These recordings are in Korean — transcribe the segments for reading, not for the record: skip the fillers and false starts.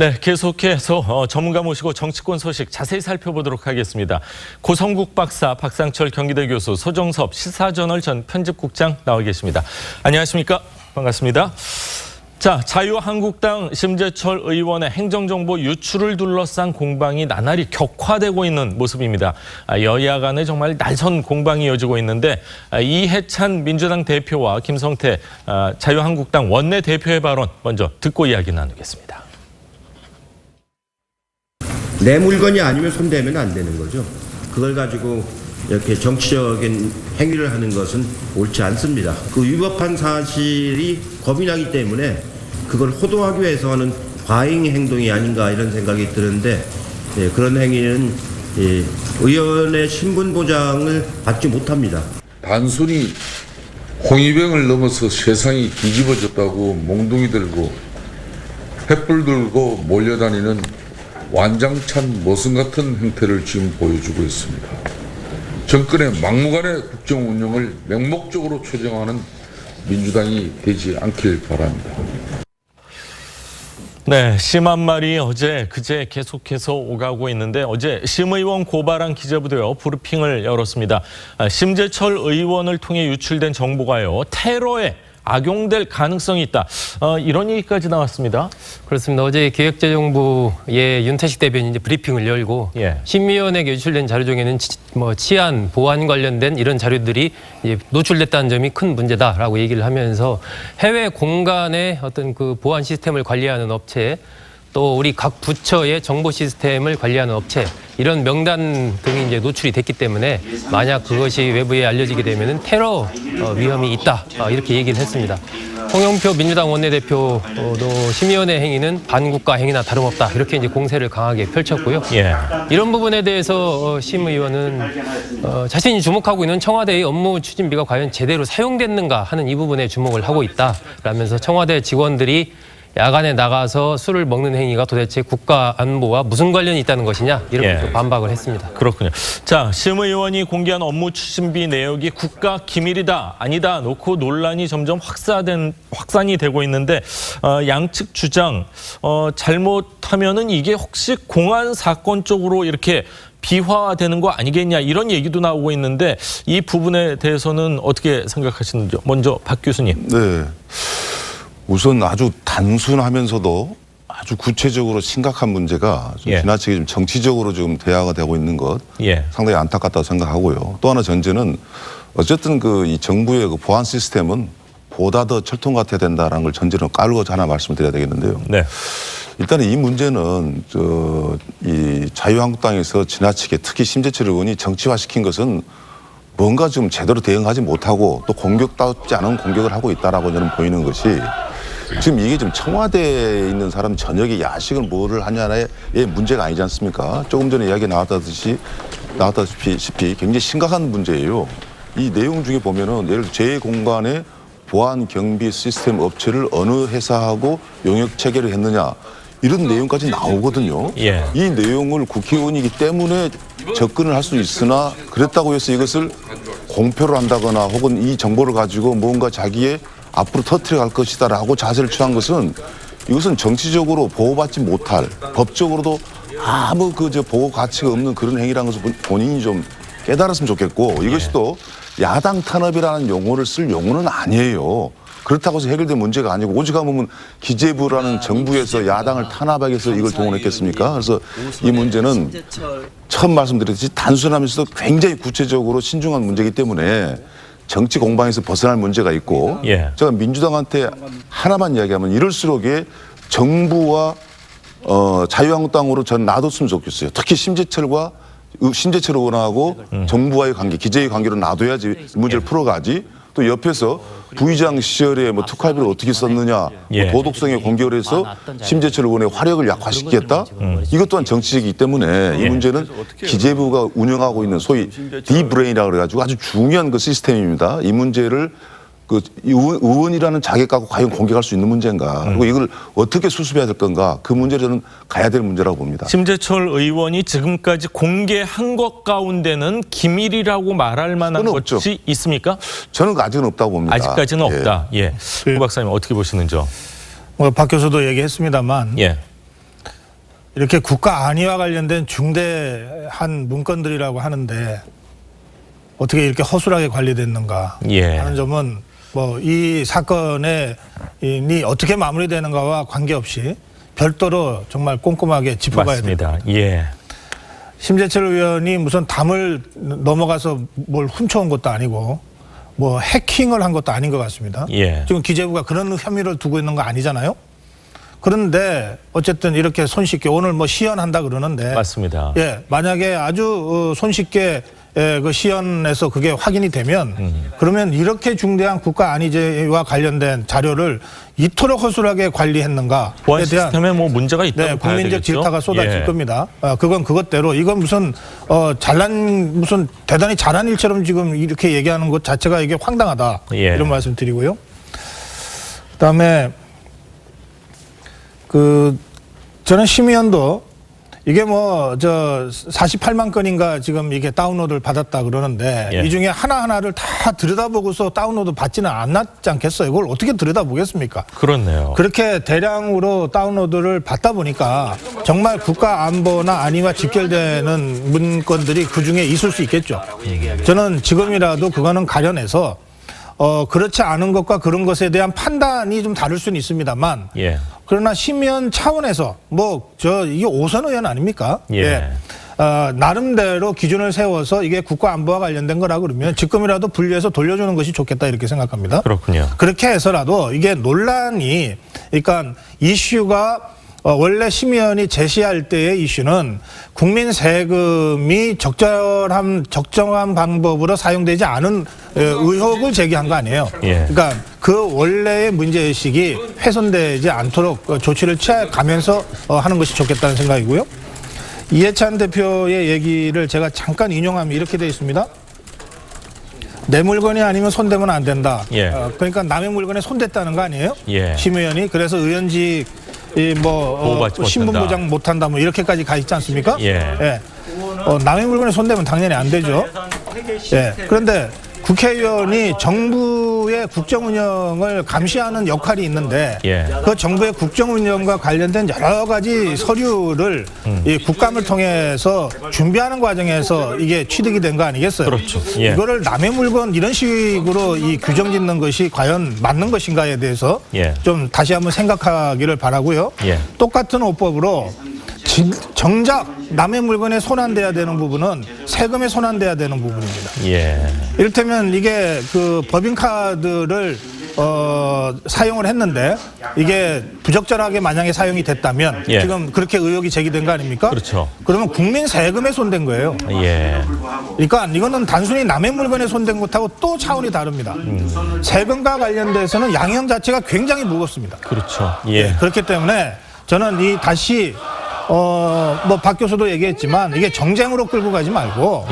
네, 계속해서 전문가 모시고 정치권 소식 자세히 살펴보도록 하겠습니다. 고성국 박사, 박상철 경기대 교수, 소정섭 시사저널 전 편집국장 나와 계십니다. 안녕하십니까? 반갑습니다. 자, 자유한국당 심재철 의원의 행정정보 유출을 둘러싼 공방이 나날이 격화되고 있는 모습입니다. 여야 간에 정말 날선 공방이 이어지고 있는데 이해찬 민주당 대표와 김성태 자유한국당 원내대표의 발언 먼저 듣고 이야기 나누겠습니다. 내 물건이 아니면 손대면 안 되는 거죠. 그걸 가지고 이렇게 정치적인 행위를 하는 것은 옳지 않습니다. 그 위법한 사실이 겁이 나기 때문에 그걸 호도하기 위해서 하는 과잉 행동이 아닌가 이런 생각이 드는데 그런 행위는 의원의 신분 보장을 받지 못합니다. 단순히 홍위병을 넘어서 세상이 뒤집어졌다고 몽둥이 들고 횃불 들고 몰려다니는 완장찬 모순 같은 행태를 지금 보여주고 있습니다. 정권의 막무가내 국정 운영을 맹목적으로 추정하는 민주당이 되지 않길 바랍니다. 네, 심한 말이 그제 계속해서 오가고 있는데 어제 심 의원 고발한 기재부도요 브리핑을 열었습니다. 심재철 의원을 통해 유출된 정보가요 테러에 악용될 가능성이 있다. 이런 얘기까지 나왔습니다. 그렇습니다. 어제 기획재정부의 윤태식 대변인이 이제 브리핑을 열고 심의위원에게 유출된 자료 중에는 치안, 보안 관련된 이런 자료들이 이제 노출됐다는 점이 큰 문제다라고 얘기를 하면서 해외 공간의 어떤 그 보안 시스템을 관리하는 업체 또 우리 각 부처의 정보 시스템을 관리하는 업체 이런 명단 등이 이제 노출이 됐기 때문에 만약 그것이 외부에 알려지게 되면은 테러 위험이 있다 이렇게 얘기를 했습니다. 홍영표 민주당 원내대표도 심의원의 행위는 반국가 행위나 다름없다 이렇게 이제 공세를 강하게 펼쳤고요. 이런 부분에 대해서 심 의원은 자신이 주목하고 있는 청와대의 업무 추진비가 과연 제대로 사용됐는가 하는 이 부분에 주목을 하고 있다라면서 청와대 직원들이 야간에 나가서 술을 먹는 행위가 도대체 국가 안보와 무슨 관련이 있다는 것이냐 이렇게 반박을 했습니다. 그렇군요. 자, 심 의원이 공개한 업무 추진비 내역이 국가 기밀이다 아니다 놓고 논란이 점점 확산이 되고 있는데 양측 주장 잘못하면은 이게 혹시 공안 사건 쪽으로 이렇게 비화되는 거 아니겠냐 이런 얘기도 나오고 있는데 이 부분에 대해서는 어떻게 생각하시는지요? 먼저 박 교수님. 네. 우선 아주 단순하면서도 아주 구체적으로 심각한 문제가 좀 지나치게 좀 정치적으로 지금 대화가 되고 있는 것 상당히 안타깝다고 생각하고요. 또 하나 전제는 어쨌든 이 정부의 그 보안 시스템은 보다 더 철통같아야 된다는 걸 전제로 깔고 하나 말씀을 드려야 되겠는데요. 일단 이 문제는 이 자유한국당에서 지나치게 특히 심재철 의원이 정치화시킨 것은 뭔가 좀 제대로 대응하지 못하고 또 공격답지 않은 공격을 하고 있다라고 저는 보이는 것이 지금 이게 좀 청와대에 있는 사람 저녁에 야식을 뭐를 하냐의 문제가 아니지 않습니까? 조금 전에 이야기 나왔다시피 굉장히 심각한 문제예요. 이 내용 중에 보면은 예를 들어 제 공간에 보안 경비 시스템 업체를 어느 회사하고 용역 체결을 했느냐 이런 내용까지 나오거든요. 이 내용을 국회의원이기 때문에 접근을 할 수 있으나 그랬다고 해서 이것을 공표를 한다거나 혹은 이 정보를 가지고 뭔가 자기의 앞으로 터뜨려 갈 것이다라고 자세를 취한 것은 이것은 정치적으로 보호받지 못할 법적으로도 아무 보호 가치가 없는 그런 행위라는 것을 본인이 좀 깨달았으면 좋겠고 이것이 또 야당 탄압이라는 용어를 쓸 용어는 아니에요. 그렇다고 해서 해결된 문제가 아니고 오직 하면 기재부라는 정부에서 야당을 탄압하기 위해서 이걸 동원했겠습니까? 그래서 이 문제는 처음 말씀드렸듯이 단순하면서도 굉장히 구체적으로 신중한 문제이기 때문에 정치 공방에서 벗어날 문제가 있고 제가 민주당한테 하나만 이야기하면 이럴수록 정부와 자유한국당으로 전 놔뒀으면 좋겠어요. 특히 심재철 의원하고 정부와의 관계, 기재의 관계로 놔둬야지 문제를 풀어가지. 또 옆에서 부의장 시절에 특활비를 어떻게 썼느냐, 도덕성에 공격을 해서 심재철 의원의 화력을 약화시키겠다. 이것 또한 정치적이기 때문에 이 문제는 기재부가 운영하고 있는 소위 디브레인이라고 그래가지고 아주 중요한 그 시스템입니다. 이 문제를 의원이라는 자격 갖고 과연 공격할 수 있는 문제인가 그리고 이걸 어떻게 수습해야 될 건가 그 문제를 저는 가야 될 문제라고 봅니다. 심재철 의원이 지금까지 공개한 것 가운데는 기밀이라고 말할 만한 것이 없죠. 있습니까? 저는 아직은 없다고 봅니다. 아직까지는 없다. 고 박사님 어떻게 보시는지요? 박 교수도 얘기했습니다만 이렇게 국가 안위와 관련된 중대한 문건들이라고 하는데 어떻게 이렇게 허술하게 관리됐는가 하는 점은 뭐 이 사건이 어떻게 마무리되는가와 관계없이 별도로 정말 꼼꼼하게 짚어봐야 됩니다. 심재철 의원이 무슨 담을 넘어가서 뭘 훔쳐온 것도 아니고 뭐 해킹을 한 것도 아닌 것 같습니다. 지금 기재부가 그런 혐의를 두고 있는 거 아니잖아요. 그런데 어쨌든 이렇게 손쉽게 오늘 뭐 시연한다 그러는데 맞습니다. 만약에 아주 손쉽게 그 시연에서 그게 확인이 되면 그러면 이렇게 중대한 국가 안위제와 관련된 자료를 이토록 허술하게 관리했는가에 보안 대한 시스템에 뭐 문제가 있다고 봐야 국민적 되겠죠? 질타가 쏟아질 겁니다. 그건 그것대로 이건 무슨 무슨 대단히 잘한 일처럼 지금 이렇게 얘기하는 것 자체가 이게 황당하다 이런 말씀 드리고요. 그다음에 저는 심의원도 이게 뭐 48만 건인가 지금 이게 다운로드를 받았다 그러는데 이 중에 하나하나를 다 들여다보고서 다운로드 받지는 않았지 않겠어요? 이걸 어떻게 들여다보겠습니까? 그렇네요. 그렇게 대량으로 다운로드를 받다 보니까 정말 국가 안보나 안위와 직결되는 문건들이 그중에 있을 수 있겠죠. 저는 지금이라도 그거는 가려내서 그렇지 않은 것과 그런 것에 대한 판단이 좀 다를 수는 있습니다만 그러나 심의원 차원에서 이게 오선 의원 아닙니까? 나름대로 기준을 세워서 이게 국가 안보와 관련된 거라 그러면 지금이라도 분리해서 돌려주는 것이 좋겠다 이렇게 생각합니다. 그렇군요. 그렇게 해서라도 이게 논란이 그러니까 이슈가 원래 심의원이 제시할 때의 이슈는 국민 세금이 적정한 방법으로 사용되지 않은 의혹을 제기한 거 아니에요. 그러니까 그 원래의 문제의식이 훼손되지 않도록 조치를 취해가면서 하는 것이 좋겠다는 생각이고요. 이해찬 대표의 얘기를 제가 잠깐 인용하면 이렇게 되어 있습니다. 내 물건이 아니면 손대면 안 된다. 그러니까 남의 물건에 손댔다는 거 아니에요? 심의원이. 그래서 의원직 신분 보장 못한다 뭐 이렇게까지 가 있지 않습니까? 남의 물건에 손대면 당연히 안 되죠. 그런데 국회의원이 정부의 국정 운영을 감시하는 역할이 있는데 그 정부의 국정 운영과 관련된 여러 가지 서류를 이 국감을 통해서 준비하는 과정에서 이게 취득이 된 거 아니겠어요? 그렇죠. 이거를 남의 물건 이런 식으로 이 규정 짓는 것이 과연 맞는 것인가에 대해서 좀 다시 한번 생각하기를 바라고요. 똑같은 호법으로 정작 남의 물건에 손 안 대야 되는 부분은 세금에 손 안 대야 되는 부분입니다. 이를테면 이게 그 법인카드를 사용을 했는데 이게 부적절하게 만약에 사용이 됐다면 지금 그렇게 의혹이 제기된 거 아닙니까? 그렇죠. 그러면 국민 세금에 손댄 거예요. 그러니까 이거는 단순히 남의 물건에 손댄 것하고 또 차원이 다릅니다. 세금과 관련돼서는 양형 자체가 굉장히 무겁습니다. 그렇죠. 그렇기 때문에 저는 다시 박 교수도 얘기했지만 이게 정쟁으로 끌고 가지 말고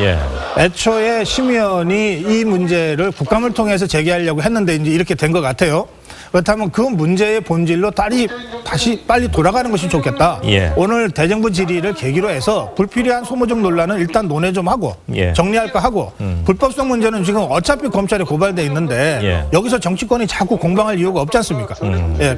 애초에 심의원이 이 문제를 국감을 통해서 제기하려고 했는데 이제 이렇게 된 것 같아요. 그렇다면 그 문제의 본질로 다시 빨리 돌아가는 것이 좋겠다. 오늘 대정부 질의를 계기로 해서 불필요한 소모적 논란은 일단 논의 좀 하고 정리할 거 하고 불법성 문제는 지금 어차피 검찰에 고발돼 있는데 여기서 정치권이 자꾸 공방할 이유가 없지 않습니까?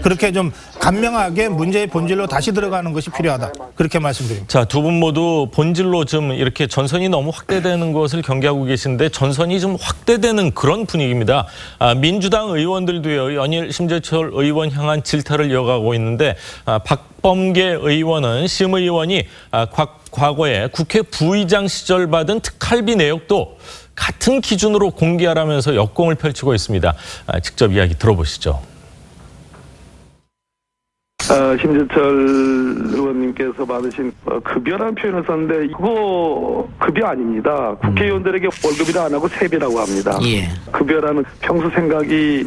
그렇게 좀 간명하게 문제의 본질로 다시 들어가는 것이 필요하다. 그렇게 말씀드립니다. 자, 두 분 모두 본질로 좀 이렇게 전선이 너무 확대되는 것을 경계하고 계신데 전선이 좀 확대되는 그런 분위기입니다. 민주당 의원들도요, 연일 심재철 의원 향한 질타를 이어가고 있는데 박범계 의원은 심 의원이 과거에 국회 부의장 시절 받은 특활비 내역도 같은 기준으로 공개하라면서 역공을 펼치고 있습니다. 직접 이야기 들어보시죠. 심재철 의원님께서 받으신 급여라는 표현을 썼는데 그거 급여 아닙니다. 국회의원들에게 월급이라 안 하고 세배라고 합니다. 급여라는 평소 생각이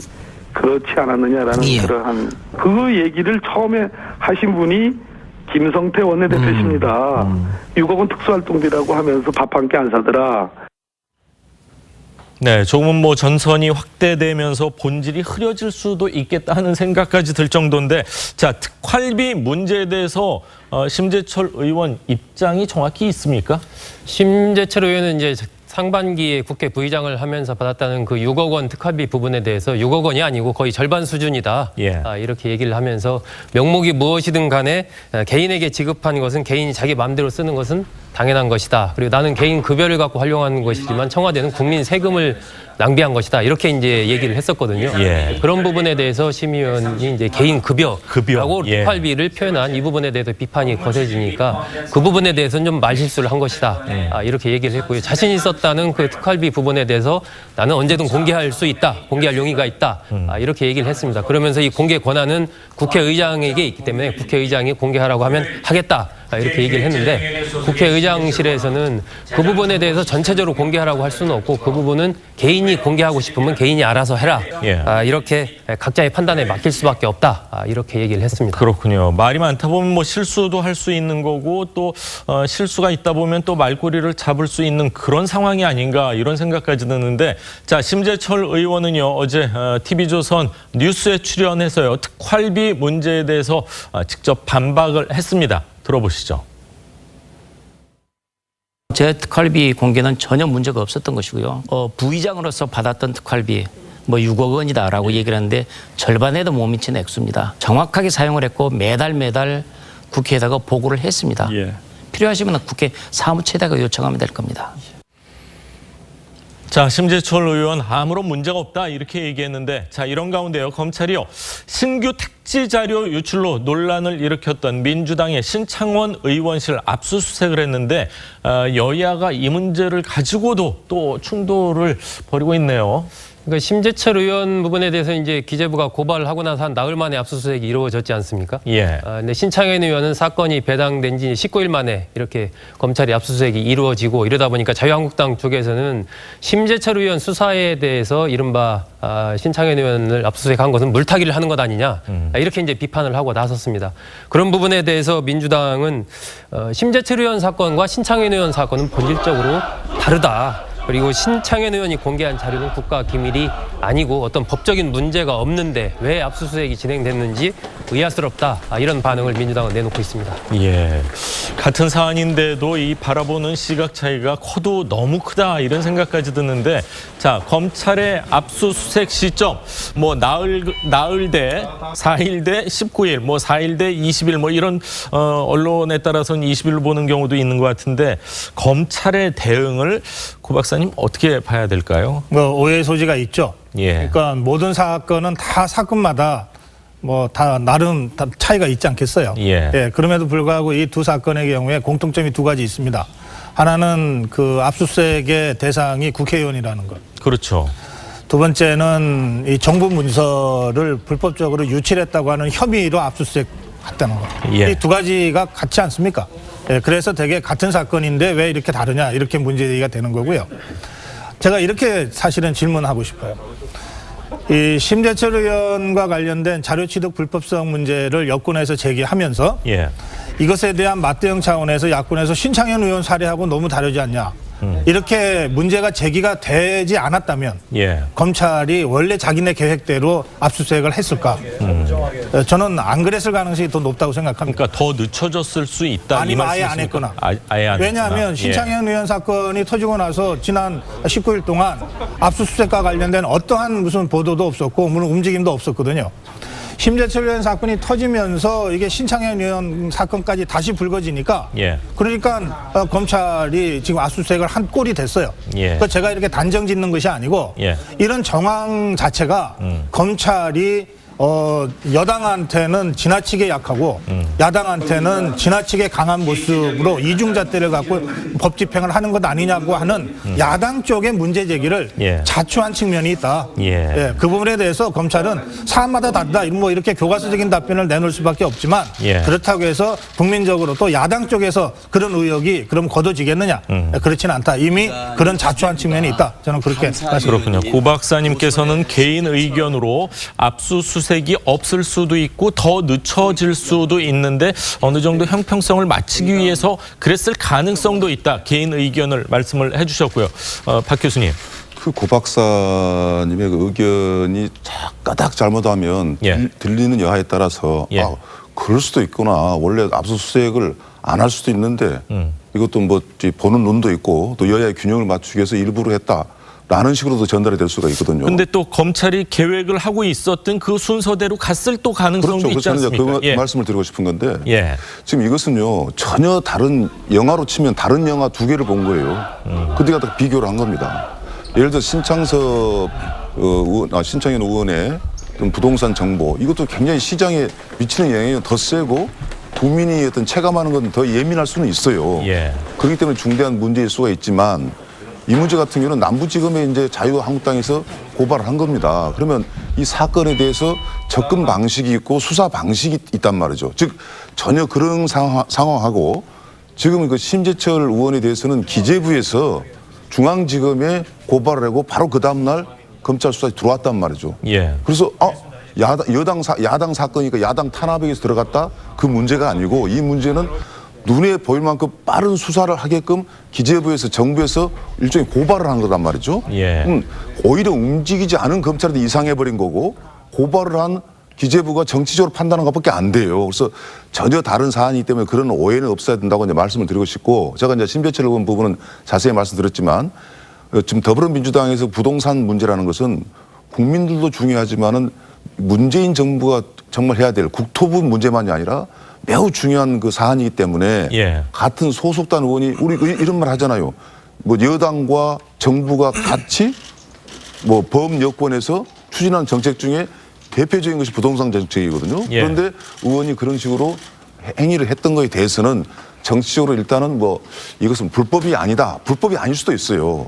그렇지 않았느냐라는 그러한 그 얘기를 처음에 하신 분이 김성태 원내대표십니다. 6억 원 특수활동비라고 하면서 밥 한 끼 안 사더라. 네, 조금은 전선이 확대되면서 본질이 흐려질 수도 있겠다 하는 생각까지 들 정도인데, 자, 특활비 문제에 대해서 심재철 의원 입장이 정확히 있습니까? 심재철 의원은 이제 상반기에 국회 부의장을 하면서 받았다는 그 6억 원 특활비 부분에 대해서 6억 원이 아니고 거의 절반 수준이다. 이렇게 얘기를 하면서 명목이 무엇이든 간에 개인에게 지급한 것은 개인이 자기 마음대로 쓰는 것은 당연한 것이다. 그리고 나는 개인 급여를 갖고 활용하는 것이지만 청와대는 국민 세금을 낭비한 것이다. 이렇게 이제 얘기를 했었거든요. 그런 부분에 대해서 심의위원이 이제 개인 급여라고 특활비를 표현한 이 부분에 대해서 비판이 거세지니까 그 부분에 대해서는 좀 말실수를 한 것이다. 이렇게 얘기를 했고요. 자신 있었다는 그 특활비 부분에 대해서 나는 언제든 공개할 수 있다. 공개할 용의가 있다. 이렇게 얘기를 했습니다. 그러면서 이 공개 권한은 국회의장에게 있기 때문에 국회의장이 공개하라고 하면 하겠다. 이렇게 얘기를 했는데 국회의장실에서는 그 부분에 대해서 전체적으로 공개하라고 할 수는 없고 그 부분은 개인이 공개하고 싶으면 개인이 알아서 해라. 이렇게 각자의 판단에 맡길 수밖에 없다. 이렇게 얘기를 했습니다. 그렇군요. 말이 많다 보면 뭐 실수도 할 수 있는 거고 또 실수가 있다 보면 또 말꼬리를 잡을 수 있는 그런 상황이 아닌가 이런 생각까지 드는데 자 심재철 의원은요 어제 TV조선 뉴스에 출연해서요 특활비 문제에 대해서 직접 반박을 했습니다. 들어보시죠. 제 특활비 공개는 전혀 문제가 없었던 것이고요. 부의장으로서 받았던 특활비 뭐 6억 원이다라고 얘기를 하는데 절반에도 못 미치는 액수입니다. 정확하게 사용을 했고 매달 국회에다가 보고를 했습니다. 필요하시면 국회 사무처에다가 요청하면 될 겁니다. 자, 심재철 의원 아무런 문제가 없다 이렇게 얘기했는데 자 이런 가운데요 검찰이요 신규 택지 자료 유출로 논란을 일으켰던 민주당의 신창원 의원실 압수수색을 했는데 여야가 이 문제를 가지고도 또 충돌을 벌이고 있네요. 그러니까 심재철 의원 부분에 대해서 이제 기재부가 고발을 하고 나서 한 나흘 만에 압수수색이 이루어졌지 않습니까? 근데 신창현 의원은 사건이 배당된 지 19일 만에 이렇게 검찰이 압수수색이 이루어지고 이러다 보니까 자유한국당 쪽에서는 심재철 의원 수사에 대해서 이른바 신창현 의원을 압수수색한 것은 물타기를 하는 것 아니냐 이렇게 이제 비판을 하고 나섰습니다. 그런 부분에 대해서 민주당은 심재철 의원 사건과 신창현 의원 사건은 본질적으로 다르다. 그리고 신창현 의원이 공개한 자료는 국가 기밀이 아니고 어떤 법적인 문제가 없는데 왜 압수수색이 진행됐는지 의아스럽다. 이런 반응을 민주당은 내놓고 있습니다. 같은 사안인데도 이 바라보는 시각 차이가 커도 너무 크다 이런 생각까지 드는데 자 검찰의 압수수색 시점 뭐 나흘 대 4일 대 19일 뭐 4일 대 20일 뭐 이런 언론에 따라서는 20일로 보는 경우도 있는 것 같은데 검찰의 대응을 고 박사님 어떻게 봐야 될까요? 뭐 오해의 소지가 있죠. 그러니까 모든 사건은 다 사건마다 뭐 다 나름 다 차이가 있지 않겠어요. 그럼에도 불구하고 이 두 사건의 경우에 공통점이 두 가지 있습니다. 하나는 그 압수수색의 대상이 국회의원이라는 것. 그렇죠. 두 번째는 이 정부 문서를 불법적으로 유출했다고 하는 혐의로 압수수색했다는 것. 이 두 가지가 같지 않습니까? 그래서 되게 같은 사건인데 왜 이렇게 다르냐 이렇게 문제가 되는 거고요. 제가 이렇게 사실은 질문하고 싶어요. 이 심재철 의원과 관련된 자료 취득 불법성 문제를 여권에서 제기하면서 이것에 대한 맞대응 차원에서 야권에서 신창현 의원 사례하고 너무 다르지 않냐. 이렇게 문제가 제기가 되지 않았다면 검찰이 원래 자기네 계획대로 압수수색을 했을까? 저는 안 그랬을 가능성이 더 높다고 생각합니다. 그러니까 더 늦춰졌을 수 있다. 아니면 아예 안 했거나. 아예 안 왜냐하면 신창현 의원 사건이 터지고 나서 지난 19일 동안 압수수색과 관련된 어떠한 무슨 보도도 없었고 물론 움직임도 없었거든요. 심재철 의원 사건이 터지면서 이게 신창현 의원 사건까지 다시 불거지니까 그러니까 검찰이 지금 압수수색을 한 꼴이 됐어요. 그러니까 제가 이렇게 단정 짓는 것이 아니고 이런 정황 자체가 검찰이 여당한테는 지나치게 약하고 야당한테는 지나치게 강한 모습으로 이중잣대를 갖고 법 집행을 하는 것 아니냐고 하는 야당 쪽의 문제 제기를 자초한 측면이 있다. 그 부분에 대해서 검찰은 사안마다 다르다. 뭐 이렇게 교과서적인 답변을 내놓을 수밖에 없지만 그렇다고 해서 국민적으로 또 야당 쪽에서 그런 의혹이 그럼 거둬지겠느냐? 그렇지는 않다. 이미 그런 자초한 측면이 있다. 저는 그렇게 말씀드립니다. 그렇군요. 고 박사님께서는 개인 의견으로 압수수색이 없을 수도 있고 더 늦춰질 수도 있는데 어느 정도 형평성을 맞추기 위해서 그랬을 가능성도 있다. 개인 의견을 말씀을 해주셨고요. 박 교수님. 그 고 박사님의 그 의견이 까딱 잘못하면 들리는 여하에 따라서 그럴 수도 있구나. 원래 압수수색을 안 할 수도 있는데 이것도 뭐 보는 눈도 있고 또 여야의 균형을 맞추기 위해서 일부러 했다라는 식으로도 전달이 될 수가 있거든요. 그런데 또 검찰이 계획을 하고 있었던 그 순서대로 갔을 또 가능성도 그렇죠. 있지 않습니까? 저는 그 말씀을 드리고 싶은 건데 예. 지금 이것은요 전혀 다른 영화로 치면 다른 영화 두 개를 본 거예요. 그 뒤가 다 비교를 한 겁니다. 예를 들어 신창현 의원의 어떤 부동산 정보 이것도 굉장히 시장에 미치는 영향이 더 세고 국민이 어떤 체감하는 건 더 예민할 수는 있어요. 예. 그렇기 때문에 중대한 문제일 수가 있지만 이 문제 같은 경우는 남부지검에 이제 자유한국당에서 고발을 한 겁니다. 그러면 이 사건에 대해서 접근 방식이 있고 수사 방식이 있단 말이죠. 즉 전혀 그런 상황하고 지금 그 심재철 의원에 대해서는 기재부에서 중앙지검에 고발을 하고 바로 그 다음날 검찰 수사에 들어왔단 말이죠. 예. 그래서 야당 사건이니까 야당 탄압에 의해서 들어갔다 그 문제가 아니고 이 문제는 눈에 보일 만큼 빠른 수사를 하게끔 기재부에서 정부에서 일종의 고발을 한 거란 말이죠. 예. 오히려 움직이지 않은 검찰한테 이상해버린 거고 고발을 한 기재부가 정치적으로 판단한 것밖에 안 돼요. 그래서 전혀 다른 사안이기 때문에 그런 오해는 없어야 된다고 이제 말씀을 드리고 싶고 제가 이제 심재철 의원 부분은 자세히 말씀드렸지만 지금 더불어민주당에서 부동산 문제라는 것은 국민들도 중요하지만은 문재인 정부가 정말 해야 될 국토부 문제만이 아니라 매우 중요한 그 사안이기 때문에 예. 같은 같은 소속단 의원이 우리 이런 말 하잖아요. 뭐 여당과 정부가 같이 뭐 범여권에서 추진하는 정책 중에 대표적인 것이 부동산 정책이거든요. 예. 그런데 의원이 그런 식으로 행위를 했던 것에 대해서는 정치적으로 일단은 뭐 이것은 불법이 아니다. 불법이 아닐 수도 있어요.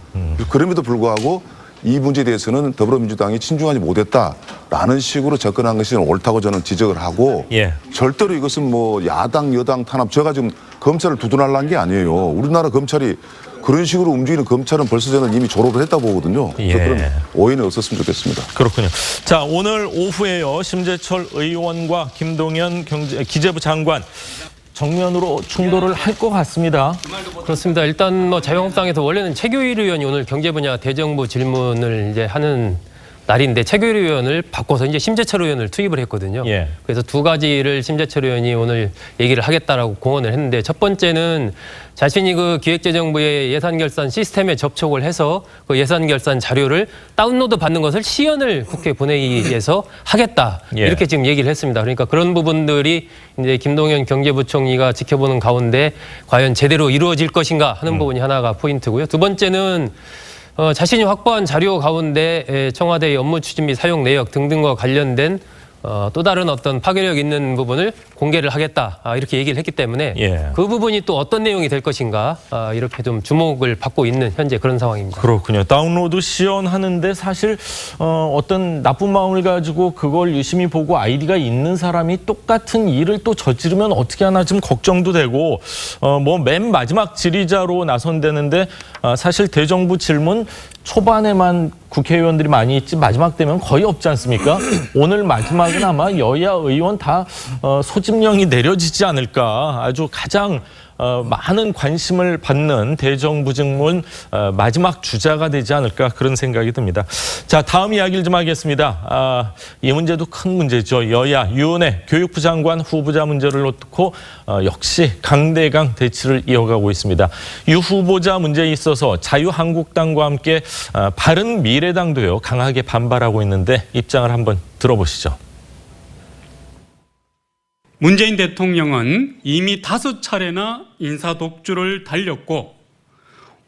그럼에도 불구하고 이 문제에 대해서는 더불어민주당이 친중하지 못했다라는 식으로 접근한 것이 옳다고 저는 지적을 하고 예. 절대로 이것은 뭐 야당 여당 탄압 제가 지금 검찰을 두둔하려는 게 아니에요. 우리나라 검찰이 그런 식으로 움직이는 검찰은 벌써 저는 이미 졸업을 했다 보거든요. 예. 그런 오해는 없었으면 좋겠습니다. 그렇군요. 자, 오늘 오후에요. 심재철 의원과 김동연 기재부 장관 정면으로 충돌을 할 것 같습니다. 그렇습니다. 일단 뭐 자유한국당에서 원래는 최교일 의원이 오늘 경제 분야 대정부 질문을 이제 하는 날인데 최교일 의원을 바꿔서 이제 심재철 의원을 투입을 했거든요. 예. 그래서 두 가지를 심재철 의원이 오늘 얘기를 하겠다라고 공언을 했는데 첫 번째는 자신이 그 기획재정부의 예산결산 시스템에 접촉을 해서 그 예산결산 자료를 다운로드 받는 것을 시연을 국회 본회의에서 하겠다. 예. 이렇게 지금 얘기를 했습니다. 그러니까 그런 부분들이 이제 김동연 경제부총리가 지켜보는 가운데 과연 제대로 이루어질 것인가 하는 부분이 하나가 포인트고요. 두 번째는 자신이 확보한 자료 가운데 청와대의 업무 추진 및 사용 내역 등등과 관련된 또 다른 어떤 파괴력 있는 부분을 공개를 하겠다 이렇게 얘기를 했기 때문에 예. 그 부분이 또 어떤 내용이 될 것인가 이렇게 좀 주목을 받고 있는 현재 그런 상황입니다. 그렇군요. 다운로드 시연하는데 사실 어떤 나쁜 마음을 가지고 그걸 유심히 보고 아이디가 있는 사람이 똑같은 일을 또 저지르면 어떻게 하나 좀 걱정도 되고 뭐 맨 마지막 질의자로 나선다는데 사실 대정부 질문 초반에만 국회의원들이 많이 있지 마지막 되면 거의 없지 않습니까? 오늘 마지막은 아마 여야 의원 다 소집령이 내려지지 않을까. 아주 가장 많은 관심을 받는 대정부 질문 마지막 주자가 되지 않을까 그런 생각이 듭니다. 자, 다음 이야기를 좀 하겠습니다. 이 문제도 큰 문제죠. 여야 유은혜 교육부 장관 후보자 문제를 놓고 역시 강대강 대치를 이어가고 있습니다. 유 후보자 문제에 있어서 자유한국당과 함께 바른미래당도요 강하게 반발하고 있는데 입장을 한번 들어보시죠. 문재인 대통령은 이미 5차례나 인사 독주를 달렸고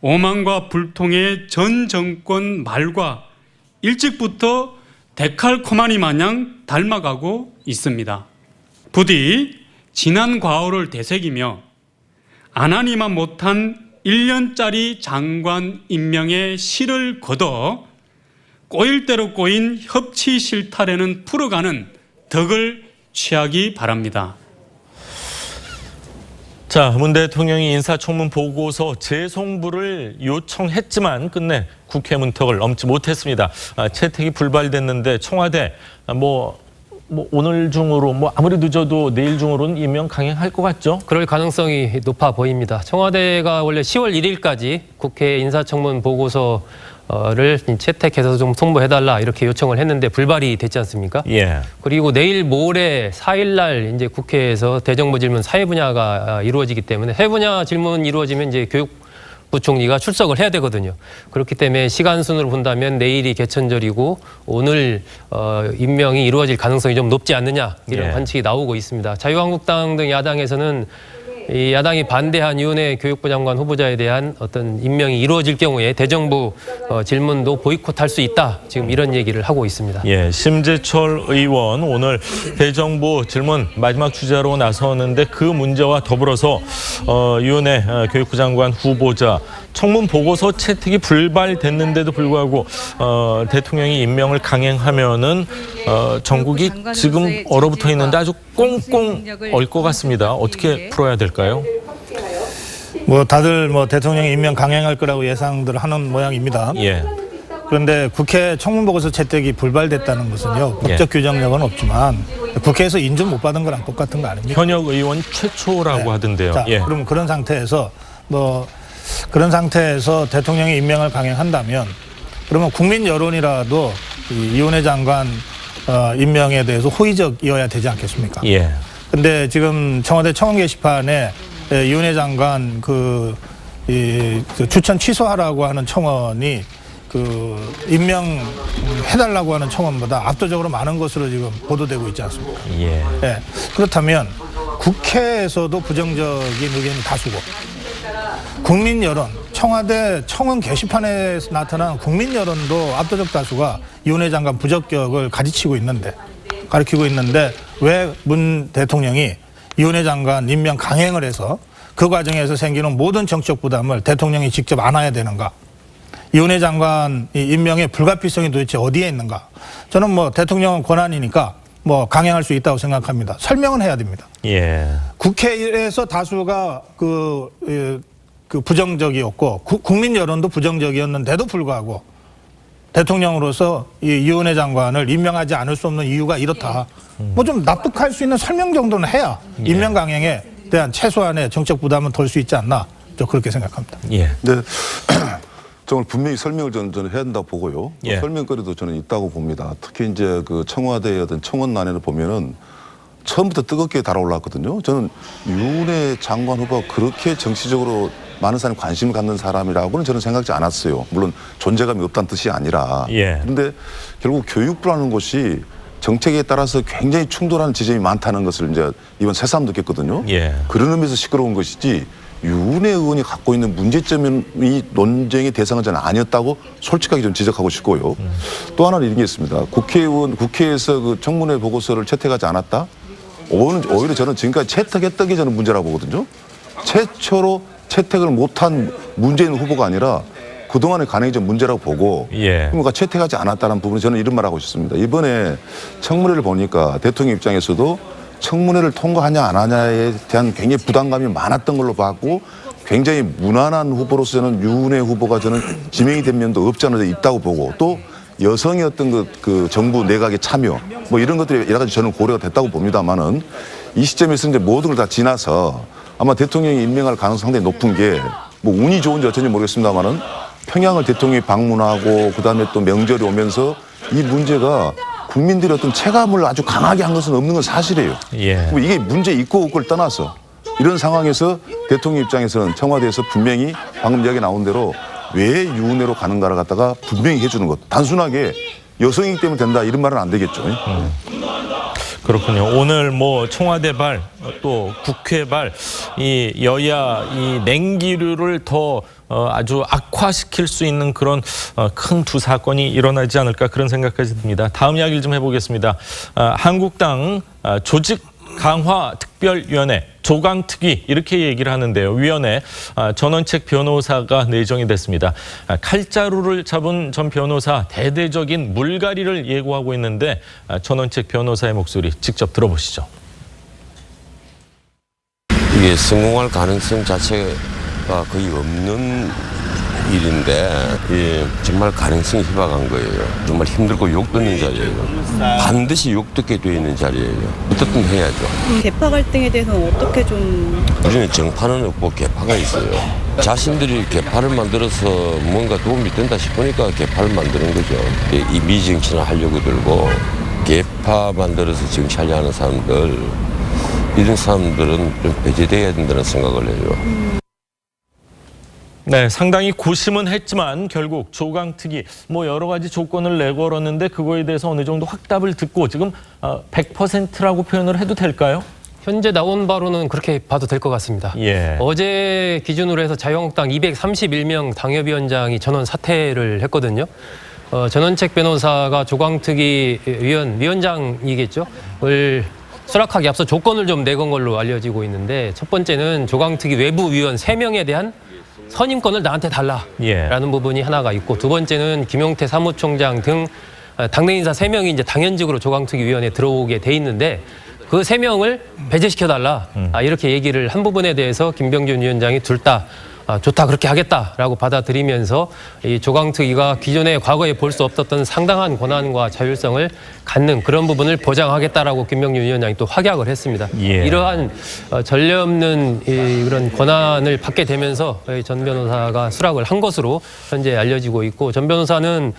오만과 불통의 전 정권 말과 일찍부터 데칼코마니 마냥 닮아가고 있습니다. 부디 지난 과오를 되새기며 안 하니만 못한 1년짜리 장관 임명의 실을 걷어 꼬일 대로 꼬인 협치 실타래는 풀어가는 덕을 취하기 바랍니다. 자, 문 대통령이 인사청문 보고서 재송부를 요청했지만 끝내 국회 문턱을 넘지 못했습니다. 채택이 불발됐는데 청와대 뭐 오늘 중으로 아무리 늦어도 내일 중으로는 임명 강행할 것 같죠? 그럴 가능성이 높아 보입니다. 청와대가 원래 10월 1일까지 국회 인사청문 보고서 를 채택해서 좀 송부해달라 이렇게 요청을 했는데 불발이 됐지 않습니까? 예. 그리고 내일 모레 4일날 이제 국회에서 대정부 질문 사회 분야가 이루어지기 때문에 사회 분야 질문 이루어지면 이제 교육부총리가 출석을 해야 되거든요. 그렇기 때문에 시간 순으로 본다면 내일이 개천절이고 오늘 임명이 이루어질 가능성이 좀 높지 않느냐 이런 관측이 나오고 있습니다. 자유한국당 등 야당에서는 이 야당이 반대한 이은혜 교육부 장관 후보자에 대한 어떤 임명이 이루어질 경우에 대정부 질문도 보이콧할 수 있다. 지금 이런 얘기를 하고 있습니다. 예, 심재철 의원 오늘 대정부 질문 마지막 주자로 나섰는데 그 문제와 더불어서 이은혜 교육부 장관 후보자 청문 보고서 채택이 불발됐는데도 불구하고 대통령이 임명을 강행하면은 전국이 지금 얼어붙어 있는데 아주 꽁꽁 얼 것 같습니다. 어떻게 풀어야 될까요? 뭐 다들 뭐 대통령이 임명 강행할 거라고 예상들 하는 모양입니다. 예. 그런데 국회 청문보고서 채택이 불발됐다는 것은요. 법적 규정력은 없지만 국회에서 인준 못 받은 거랑 똑같은 거 아닙니까? 현역 의원 최초라고 하던데요. 자, 예. 그럼 그런 상태에서 대통령이 임명을 강행한다면 그러면 국민 여론이라도 이은혜 장관 임명에 대해서 호의적이어야 되지 않겠습니까? 예. 근데 지금 청와대 청원 게시판에 이은혜 장관 추천 취소하라고 하는 청원이 임명해달라고 하는 청원보다 압도적으로 많은 것으로 지금 보도되고 있지 않습니까? 예. 예. 그렇다면 국회에서도 부정적인 의견이 다수고 국민 여론, 청와대 청원 게시판에 나타난 국민 여론도 압도적 다수가 이은혜 장관 부적격을 가르치고 있는데 왜 문 대통령이 이은혜 장관 임명 강행을 해서 그 과정에서 생기는 모든 정치적 부담을 대통령이 직접 안아야 되는가? 이은혜 장관 임명의 불가피성이 도대체 어디에 있는가? 저는 뭐 대통령은 권한이니까 뭐 강행할 수 있다고 생각합니다. 설명은 해야 됩니다. 예. 국회에서 다수가 부정적이었고 국민 여론도 부정적이었는데도 불구하고 대통령으로서 이은혜 장관을 임명하지 않을 수 없는 이유가 이렇다. 뭐 좀 납득할 수 있는 설명 정도는 해야 임명 강행에 대한 최소한의 정책 부담은 덜 수 있지 않나. 저 그렇게 생각합니다. 예. 네. 정말 분명히 설명을 저는 해야 된다고 보고요. 예. 설명거리도 저는 있다고 봅니다. 특히 이제 그 청와대의 어떤 청원란에를 보면은 처음부터 뜨겁게 달아올랐거든요. 저는 이은혜 장관 후보가 그렇게 정치적으로 많은 사람이 관심을 갖는 사람이라고는 저는 생각지 않았어요. 물론 존재감이 없다는 뜻이 아니라. 예. 그런데 결국 교육부라는 곳이 정책에 따라서 굉장히 충돌하는 지점이 많다는 것을 이제 이번 새삼 느꼈거든요. 예. 그런 의미에서 시끄러운 것이지 이은혜 의원이 갖고 있는 문제점이 논쟁의 대상은 저는 아니었다고 솔직하게 좀 지적하고 싶고요. 또 하나는 이런 게 있습니다. 국회에서 그 청문회 보고서를 채택하지 않았다? 오히려 저는 지금까지 채택했던 게 저는 문제라고 보거든요. 최초로 채택을 못한 문재인 후보가 아니라 그동안의 관행이 좀 문제라고 보고 그러니까 채택하지 않았다는 부분은 저는 이런 말하고 싶습니다. 이번에 청문회를 보니까 대통령 입장에서도 청문회를 통과하냐 안 하냐에 대한 굉장히 부담감이 많았던 걸로 봤고 굉장히 무난한 후보로서 저는 이은혜 후보가 저는 지명이 된 면도 없지 않아 있다고 보고 또 여성의 어떤 그 정부 내각의 참여 뭐 이런 것들이 여러 가지 저는 고려가 됐다고 봅니다만은 이 시점에서 이제 모든 걸 다 지나서 아마 대통령이 임명할 가능성이 상당히 높은 게 뭐 운이 좋은지 어쩐지 모르겠습니다만은 평양을 대통령이 방문하고 그다음에 또 명절이 오면서 이 문제가 국민들의 어떤 체감을 아주 강하게 한 것은 없는 건 사실이에요. 예. 이게 문제 있고 없고를 떠나서 이런 상황에서 대통령 입장에서는 청와대에서 분명히 방금 이야기 나온 대로 왜 이은혜로 가는가를 갖다가 분명히 해주는 것. 단순하게 여성이기 때문에 된다 이런 말은 안 되겠죠. 그렇군요. 오늘 뭐 청와대발 또 국회발 이 여야 이 냉기류를 더 아주 악화시킬 수 있는 그런 큰 두 사건이 일어나지 않을까 그런 생각까지 듭니다. 다음 이야기를 좀 해보겠습니다. 한국당 조직 강화 특별위원회 조강특위 이렇게 얘기를 하는데요. 위원회 전원책 변호사가 내정이 됐습니다. 칼자루를 잡은 전 변호사 대대적인 물갈이를 예고하고 있는데 전원책 변호사의 목소리 직접 들어보시죠. 이게 성공할 가능성 자체가 거의 없는 일인데 정말 가능성이 희박한 거예요. 정말 힘들고 욕 듣는 자리예요. 반드시 욕 듣게 되어 있는 자리예요. 어떻든 해야죠. 개파 갈등에 대해서는 어떻게 좀... 우리는 정파는 없고 개파가 있어요. 자신들이 개파를 만들어서 뭔가 도움이 된다 싶으니까 개파를 만드는 거죠. 이미지 정치나 하려고 들고 개파 만들어서 정치하려 하는 사람들, 이런 사람들은 좀 배제돼야 된다는 생각을 해요. 네, 상당히 고심은 했지만 결국 조강특위 여러 가지 조건을 내걸었는데 그거에 대해서 어느 정도 확답을 듣고 지금 100%라고 표현을 해도 될까요? 현재 나온 바로는 그렇게 봐도 될 것 같습니다. 예. 어제 기준으로 해서 자유한국당 231명 당협위원장이 전원 사퇴를 했거든요. 전원책 변호사가 조강특위 위원장이겠죠. 을 수락하기 앞서 조건을 좀 내건 걸로 알려지고 있는데 첫 번째는 조강특위 외부 위원 3명에 대한 선임권을 나한테 달라라는 부분이 하나가 있고 두 번째는 김용태 사무총장 등 당내 인사 3명이 이제 당연직으로 조강특위위원회에 들어오게 돼 있는데 그 3명을 배제시켜달라 이렇게 얘기를 한 부분에 대해서 김병준 위원장이 둘 다 좋다 그렇게 하겠다라고 받아들이면서 이 조강특위가 기존에 과거에 볼 수 없었던 상당한 권한과 자율성을 갖는 그런 부분을 보장하겠다라고 김병준 위원장이 또 확약을 했습니다. 예. 이러한 전례 없는 그런 권한을 받게 되면서 전 변호사가 수락을 한 것으로 현재 알려지고 있고 전 변호사는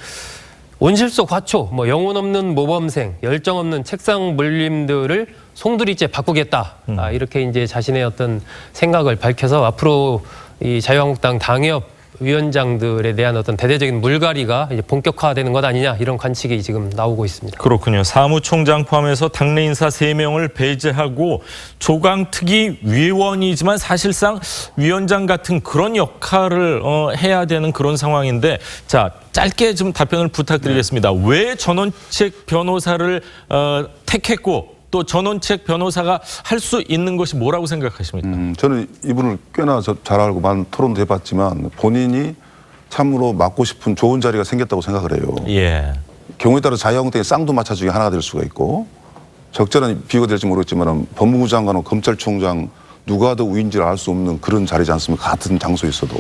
온실 속 화초, 영혼 없는 모범생, 열정 없는 책상 물림들을 송두리째 바꾸겠다. 이렇게 이제 자신의 어떤 생각을 밝혀서 앞으로 이 자유한국당 당협 위원장들에 대한 어떤 대대적인 물갈이가 이제 본격화되는 것 아니냐 이런 관측이 지금 나오고 있습니다. 그렇군요. 사무총장 포함해서 당내 인사 3명을 배제하고 조강특위 위원이지만 사실상 위원장 같은 그런 역할을 해야 되는 그런 상황인데 자 짧게 좀 답변을 부탁드리겠습니다. 왜 전원책 변호사를 택했고 또 전원책 변호사가 할 수 있는 것이 뭐라고 생각하십니까? 저는 이분을 꽤나 잘 알고 많은 토론도 해봤지만 본인이 참으로 맡고 싶은 좋은 자리가 생겼다고 생각을 해요. 예. 경우에 따라 자유한국당의 쌍두마차 중에 하나가 될 수가 있고 적절한 비유가 될지 모르겠지만 법무부 장관과 검찰총장 누가 더 우위인지를 알 수 없는 그런 자리지 않습니까? 같은 장소에 있어도.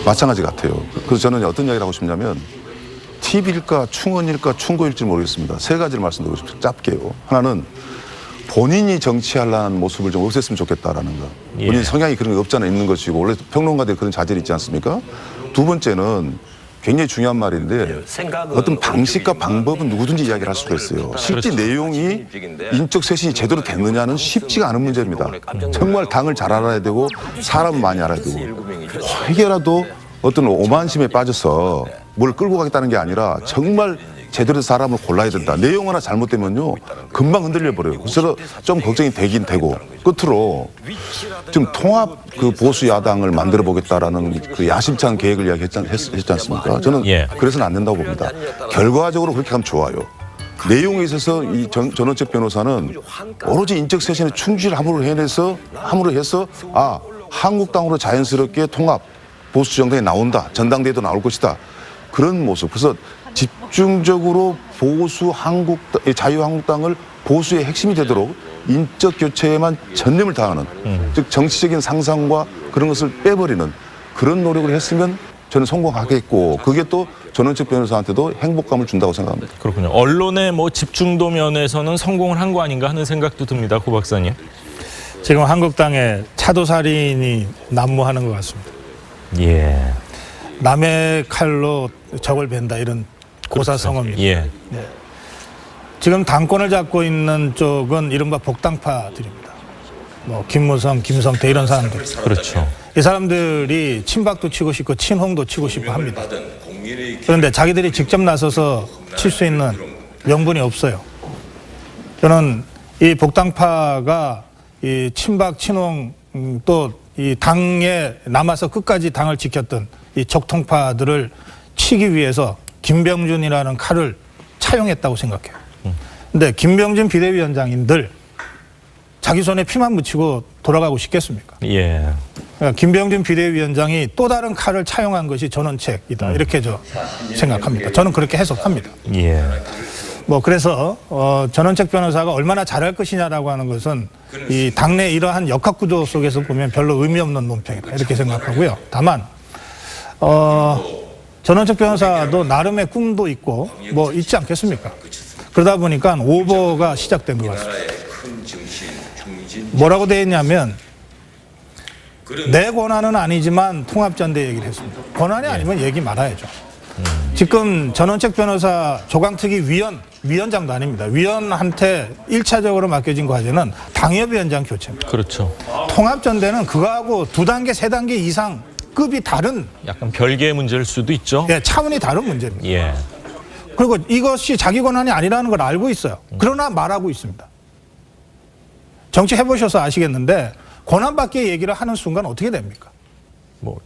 마찬가지 같아요. 그래서 저는 어떤 이야기를 하고 싶냐면 팁일까 충언일까 충고일지 모르겠습니다. 3가지를 말씀드리고 싶습니다. 짧게요. 하나는 본인이 정치하려는 모습을 좀 없앴으면 좋겠다라는 거. 본인 예. 성향이 그런 게 없잖아 있는 것이고 원래 평론가들이 그런 자질이 있지 않습니까? 두 번째는 굉장히 중요한 말인데 어떤 방식과 방법은 누구든지 이야기를 할 수가 있어요. 실제 내용이 인적 쇄신이 제대로 됐느냐는 쉽지가 않은 문제입니다. 정말 당을 잘 알아야 되고 사람을 많이 알아야 되고 혹여라도 어떤 오만심에 빠져서 뭘 끌고 가겠다는 게 아니라 정말 제대로 사람을 골라야 된다. 내용 하나 잘못되면요 금방 흔들려 버려요. 그래서 좀 걱정이 되긴 되고 끝으로 좀 통합 그 보수 야당을 만들어 보겠다라는 그 야심찬 계획을 이야기했지 않습니까? 저는 그래서는 안 된다고 봅니다. 결과적으로 그렇게 하면 좋아요. 내용에 있어서 이 전원책 변호사는 오로지 인적 쇄신에 충실함으로 해서 한국당으로 자연스럽게 통합 보수 정당이 나온다. 전당대회도 나올 것이다. 그런 모습. 그래서 집중적으로 자유한국당을 보수의 핵심이 되도록 인적 교체에만 전념을 다하는 즉 정치적인 상상과 그런 것을 빼버리는 그런 노력을 했으면 저는 성공하겠고 그게 또 전원책 변호사한테도 행복감을 준다고 생각합니다. 그렇군요. 언론의 집중도 면에서는 성공을 한 거 아닌가 하는 생각도 듭니다. 고 박사님. 지금 한국당에 차도살인이 난무하는 것 같습니다. 예. 남의 칼로 적을 벤다 이런 고사성어입니다. 예. 네. 지금 당권을 잡고 있는 쪽은 이른바 복당파들입니다. 김무성, 김성태 이런 사람들. 그렇죠. 이 사람들이 친박도 치고 싶고 친홍도 치고 싶어 합니다. 그런데 자기들이 직접 나서서 칠 수 있는 명분이 없어요. 저는 이 복당파가 이 친박, 친홍 또 이 당에 남아서 끝까지 당을 지켰던 이 적통파들을 치기 위해서 김병준이라는 칼을 차용했다고 생각해요. 근데 김병준 비대위원장인들 자기 손에 피만 묻히고 돌아가고 싶겠습니까? 예. 그러니까 김병준 비대위원장이 또 다른 칼을 차용한 것이 전원책이다. 이렇게 생각합니다. 저는 그렇게 해석합니다. 예. 그래서 전원책 변호사가 얼마나 잘할 것이냐라고 하는 것은 이 당내 이러한 역학구도 속에서 보면 별로 의미 없는 논평이다. 이렇게 생각하고요. 다만 전원책 변호사도 나름의 꿈도 있고 있지 않겠습니까? 그러다 보니까 오버가 시작된 것 같습니다. 뭐라고 되어 있냐면 내 권한은 아니지만 통합전대 얘기를 했습니다. 권한이 아니면 얘기 말아야죠. 지금 전원책 변호사 조강특위 위원장도 아닙니다. 위원한테 1차적으로 맡겨진 과제는 당협위원장 교체입니다. 그렇죠. 통합전대는 그거하고 2단계, 3단계 이상 급이 다른 약간 별개의 문제일 수도 있죠. 예, 차원이 다른 문제입니다. 예. 그리고 이것이 자기 권한이 아니라는 걸 알고 있어요. 그러나 말하고 있습니다. 정치 해보셔서 아시겠는데 권한 밖의 얘기를 하는 순간 어떻게 됩니까? 뭐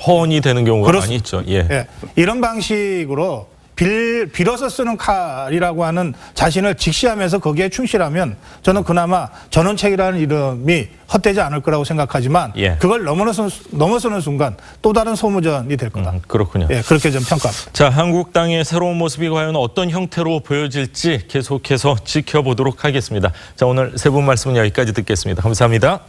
허언이 되는 경우가 많이 있죠. 예. 예, 이런 방식으로 빌어서 쓰는 칼이라고 하는 자신을 직시하면서 거기에 충실하면 저는 그나마 전원책이라는 이름이 헛되지 않을 거라고 생각하지만 예. 그걸 넘어서는 순간 또 다른 소모전이 될 거다. 그렇군요. 예, 그렇게 좀 평가합니다. 자, 한국당의 새로운 모습이 과연 어떤 형태로 보여질지 계속해서 지켜보도록 하겠습니다. 자, 오늘 세 분 말씀은 여기까지 듣겠습니다. 감사합니다.